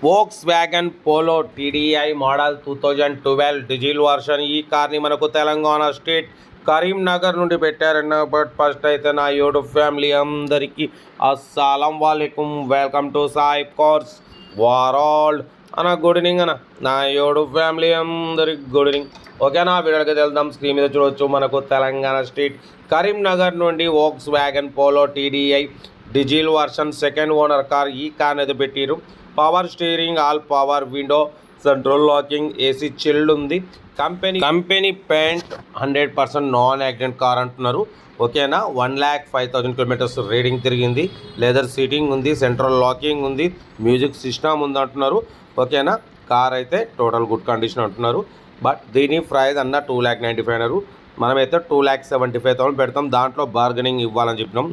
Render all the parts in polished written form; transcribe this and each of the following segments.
Volks wagon Polo TDI model 2012 diesel version. ఈ కార్ని మనకు తెలంగాణ స్టేట్ కరీంనగర్ నుండి పెట్టారన్న. బట్ ఫస్ట్ అయితే నా యూట్యూబ్ ఫ్యామిలీ అందరికీ అస్సలం వాలేకుమ్, welcome to Sai cars world అన్న. గుడ్ ఈవినింగ్ అన్న, నా యూట్యూబ్ ఫ్యామిలీ అందరికి గుడ్ ఈవినింగ్. ఓకేనా, వీడియోకి వెళ్దాం. స్క్రీన్ మీద చూడవచ్చు, మనకు తెలంగాణ స్టేట్ కరీంనగర్ నుండి Volkswagen Polo TDI diesel version second owner car. ఈ కార్ అనేది పెట్టిరు. Power steering, all power window, central locking, AC chilled ఉంది. Company paint 100% non accident car అంటున్నారు. ఓకేనా, 1,05,000 కిలోమీటర్స్ రీడింగ్ తిరిగింది. లెదర్ సీటింగ్ ఉంది, సెంట్రల్ లాకింగ్ ఉంది, మ్యూజిక్ సిస్టమ్ ఉంది అంటున్నారు. ఓకేనా, కార్ అయితే టోటల్ గుడ్ కండిషన్ అంటున్నారు. బట్ దీని ప్రైస్ అన్న 2,95,000 అన్నారు. మనమైతే 2,75,000 పెడతాం. దాంట్లో బార్గెనింగ్ ఇవ్వాలని చెప్పినాం.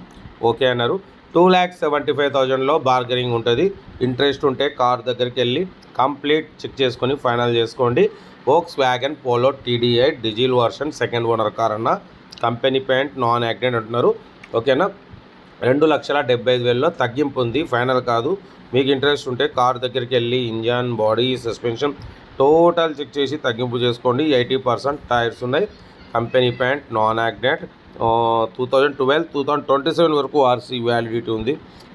ఓకే అన్నారు. 2,75,000లో బార్గెనింగ్ ఉంటుంది. ఇంట్రెస్ట్ ఉంటే కార్ దగ్గరికి వెళ్ళి కంప్లీట్ చెక్ చేసుకొని ఫైనల్ చేసుకోండి. Volkswagen Polo TDI diesel version second owner car అన్న. కంపెనీ పెయింట్ నాన్ యాక్సిడెంట్ అంటున్నారు. ఓకేనా, 2,75,000లో తగ్గింపు ఉంది, ఫైనల్ కాదు. మీకు ఇంట్రెస్ట్ ఉంటే కార్ దగ్గరికి వెళ్ళి engine, body, suspension total check చేసి తగ్గింపు చేసుకోండి. 80% టైర్స్ ఉన్నాయి. Company paint non accident. 2012, 2027 వరకు ఆర్సీ వ్యాలిడిటీ ఉంది.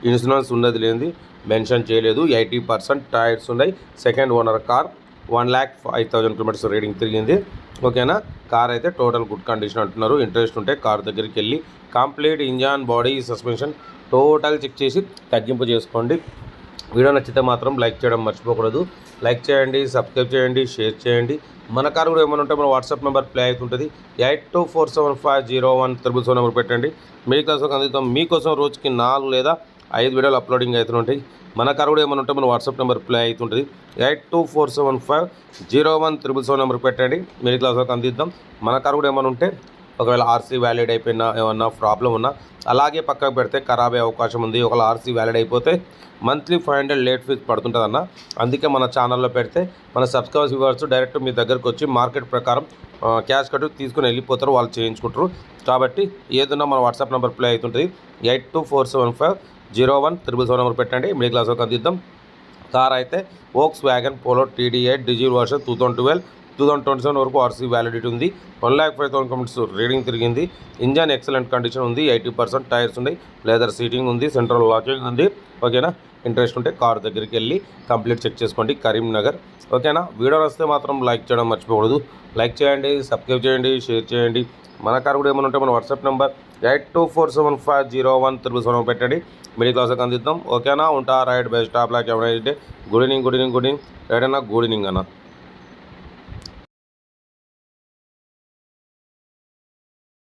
ఇన్సూరెన్స్ ఉన్నది లేనిది మెన్షన్ చేయలేదు. 80% టైర్స్ ఉన్నాయి. Second owner car. 1,05,000 kilometres reading తిరిగింది. ఓకేనా, కార్ అయితే టోటల్ గుడ్ కండిషన్ అంటున్నారు. ఇంట్రెస్ట్ ఉంటే కార్ దగ్గరికి వెళ్ళి complete engine, body, suspension total check చేసి తగ్గింపు చేసుకోండి. వీడియో నచ్చితే మాత్రం లైక్ చేయడం మర్చిపోకూడదు. లైక్ చేయండి, సబ్స్క్రైబ్ చేయండి, షేర్ చేయండి. మన కారు కూడా ఏమైనా ఉంటే మన వాట్సాప్ నెంబర్ ప్లే అవుతుంటుంది. 8247501777 నెంబర్ పెట్టండి. మీ కోసం అందుతాం. మీకోసం రోజుకి 4 లేదా 5 వీడియోలు అప్లోడింగ్ అవుతుంటాయి. మన కారు కూడా ఏమైనా ఉంటే మన వాట్సాప్ నెంబర్ ప్లే అవుతుంటుంది. 8247501777 నెంబర్ పెట్టండి. మీ కోసం అందిద్దాం. మన కారు కూడా ఏమైనా ఉంటే ఒకవేళ ఆర్సీ వ్యాలిడ్ అయిపోయినా, ఏమన్నా ప్రాబ్లం ఉన్నా అలాగే పక్కకు పెడితే ఖరాబ్ అయ్యే అవకాశం ఉంది. ఒకవేళ ఆర్సీ వ్యాలిడ్ అయిపోతే మంత్లీ 500 లేట్ ఫీజ్ పడుతుంటుంది అన్న. అందుకే మన ఛానల్లో పెడితే మన సబ్స్క్రైబర్స్ వ్యూవర్స్ డైరెక్ట్ మీ దగ్గరకు వచ్చి మార్కెట్ ప్రకారం క్యాష్ కట్టు తీసుకుని వెళ్ళిపోతారు, వాళ్ళు చేయించుకుంటారు. కాబట్టి ఏదన్నా మన వాట్సాప్ నెంబర్ ప్లే అవుతుంటుంది. 8247501777 నెంబర్ పెట్టండి. మిడిల్ క్లాస్ వరకు అందిద్దాం. కార్ అయితే Volkswagen Polo TDI diesel version 2012, 2027 వరకు ఆర్సీ వ్యాలిడిటీ ఉంది. 1,05,000 కిలోమీటర్స్ రీడింగ్ తిరిగింది. ఇంజన్ ఎక్సలెంట్ కండిషన్ ఉంది. 80% టైర్స్ ఉన్నాయి. లెదర్ సీటింగ్ ఉంది, సెంట్రల్ లాకింగ్ ఉంది. ఓకేనా, ఇంట్రెస్ట్ ఉంటే కార్ దగ్గరికి వెళ్ళి కంప్లీట్ చెక్ చేసుకోండి. కరీంనగర్. ఓకేనా, వీడియో వస్తే మాత్రం లైక్ చేయడం మర్చిపోకూడదు. లైక్ చేయండి, సబ్స్క్రైబ్ చేయండి, షేర్ చేయండి. మన కార్ కూడా ఏమైనా ఉంటే మన వాట్సాప్ నెంబర్ 8247501777 పెట్టండి. మిడిల్ క్లాస్కి అందిద్దాం. ఓకేనా, ఉంటా రైట్ బెస్ట్ టాప్ లాక్ ఎవరైతే good evening, good evening, good evening, right అన్న, గుడ్ ఈవినింగ్ అన్న.